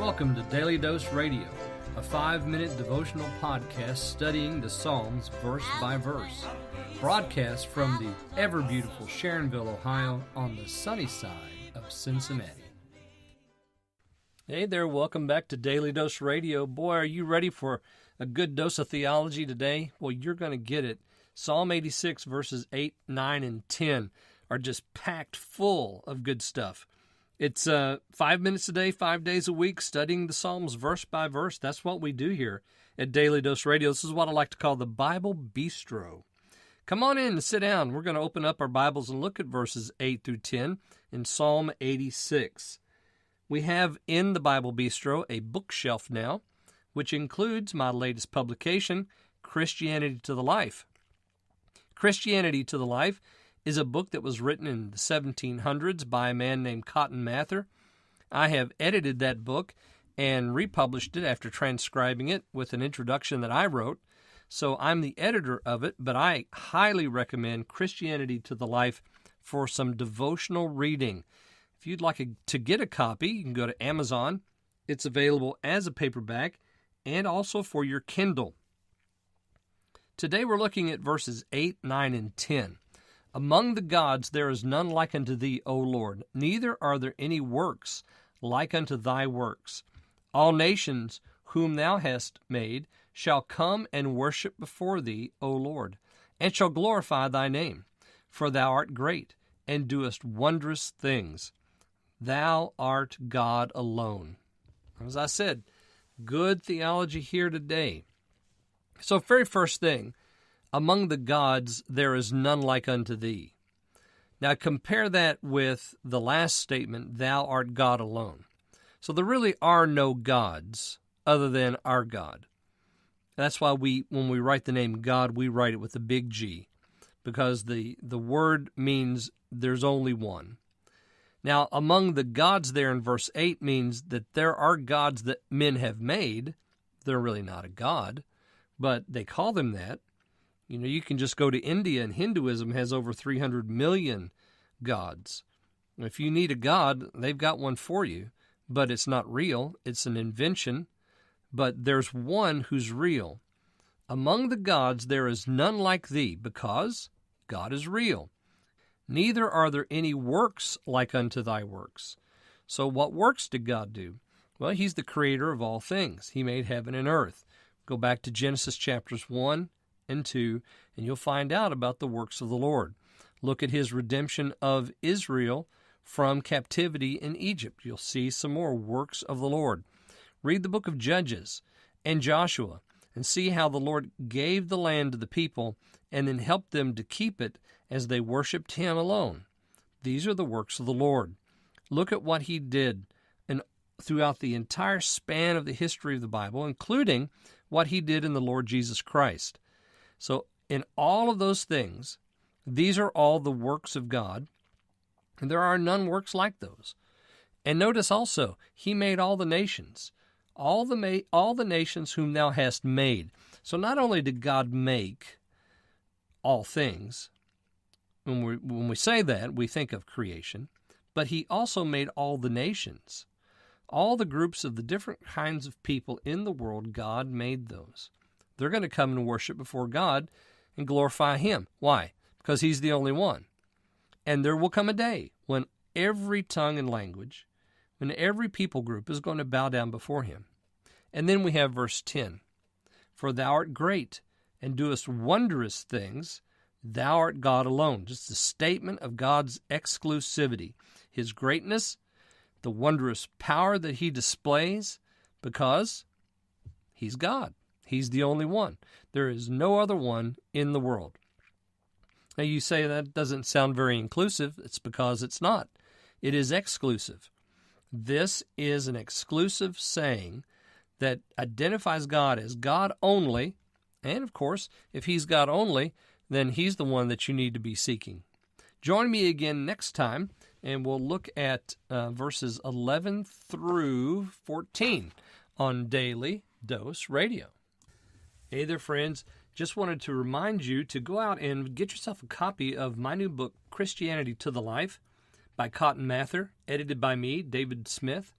Welcome to Daily Dose Radio, a 5-minute devotional podcast studying the Psalms verse by verse. Broadcast from the ever-beautiful Sharonville, Ohio, on the sunny side of Cincinnati. Hey there, welcome back to Daily Dose Radio. Boy, are you ready for a good dose of theology today? Well, you're going to get it. Psalm 86 verses 8, 9, and 10 are just packed full of good stuff. It's 5 minutes a day, 5 days a week, studying the Psalms verse by verse. That's what we do here at Daily Dose Radio. This is what I like to call the Bible Bistro. Come on in and sit down. We're going to open up our Bibles and look at verses 8 through 10 in Psalm 86. We have in the Bible Bistro a bookshelf now, which includes my latest publication, Christianity to the Life. Christianity to the Life is a book that was written in the 1700s by a man named Cotton Mather. I have edited that book and republished it after transcribing it with an introduction that I wrote. So I'm the editor of it, but I highly recommend Christianity to the Life for some devotional reading. If you'd like to get a copy, you can go to Amazon. It's available as a paperback and also for your Kindle. Today we're looking at verses 8, 9, and 10. Among the gods there is none like unto thee, O Lord, neither are there any works like unto thy works. All nations whom thou hast made shall come and worship before thee, O Lord, and shall glorify thy name. For thou art great, and doest wondrous things. Thou art God alone. As I said, good theology here today. So very first thing, among the gods there is none like unto thee. Now compare that with the last statement, thou art God alone. So there really are no gods other than our God. That's why when we write the name God, we write it with a big G, because the word means there's only one. Now, among the gods there in verse 8 means that there are gods that men have made. They're really not a god, but they call them that. You know, you can just go to India, and Hinduism has over 300 million gods. If you need a god, they've got one for you, but it's not real. It's an invention, but there's one who's real. Among the gods there is none like thee, because God is real. Neither are there any works like unto thy works. So what works did God do? Well, he's the creator of all things. He made heaven and earth. Go back to Genesis chapters 1 and 2, and you'll find out about the works of the Lord. Look at his redemption of Israel from captivity in Egypt. You'll see some more works of the Lord. Read the book of Judges and Joshua and see how the Lord gave the land to the people and then helped them to keep it as they worshiped him alone. These are the works of the Lord. Look at what he did throughout the entire span of the history of the Bible, including what he did in the Lord Jesus Christ. So in all of those things, these are all the works of God, and there are none works like those. And notice also, he made all the nations, all the nations whom thou hast made. So not only did God make all things, when we say that, we think of creation, but he also made all the nations. All the groups of the different kinds of people in the world, God made those. They're going to come and worship before God and glorify him. Why? Because he's the only one. And there will come a day when every tongue and language, when every people group is going to bow down before him. And then we have verse 10. For thou art great, and doest wondrous things. Thou art God alone. Just a statement of God's exclusivity, his greatness, the wondrous power that he displays, because he's God. He's the only one. There is no other one in the world. Now you say that doesn't sound very inclusive. It's because it's not. It is exclusive. This is an exclusive saying that identifies God as God only. And of course, if he's God only, then he's the one that you need to be seeking. Join me again next time, and we'll look at verses 11 through 14 on Daily Dose Radio. Hey there, friends. Just wanted to remind you to go out and get yourself a copy of my new book, Christianity to the Life, by Cotton Mather, edited by me, David Smith.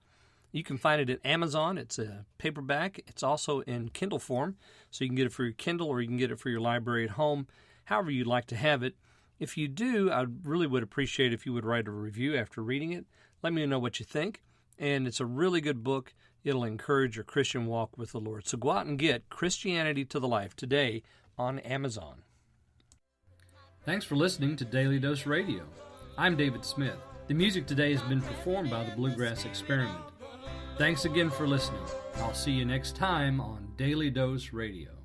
You can find it at Amazon. It's a paperback. It's also in Kindle form, so you can get it for your Kindle or you can get it for your library at home, however you'd like to have it. If you do, I really would appreciate if you would write a review after reading it. Let me know what you think. And it's a really good book. It'll encourage your Christian walk with the Lord. So go out and get Christianity to the Life today on Amazon. Thanks for listening to Daily Dose Radio. I'm David Smith. The music today has been performed by the Bluegrass Experiment. Thanks again for listening. I'll see you next time on Daily Dose Radio.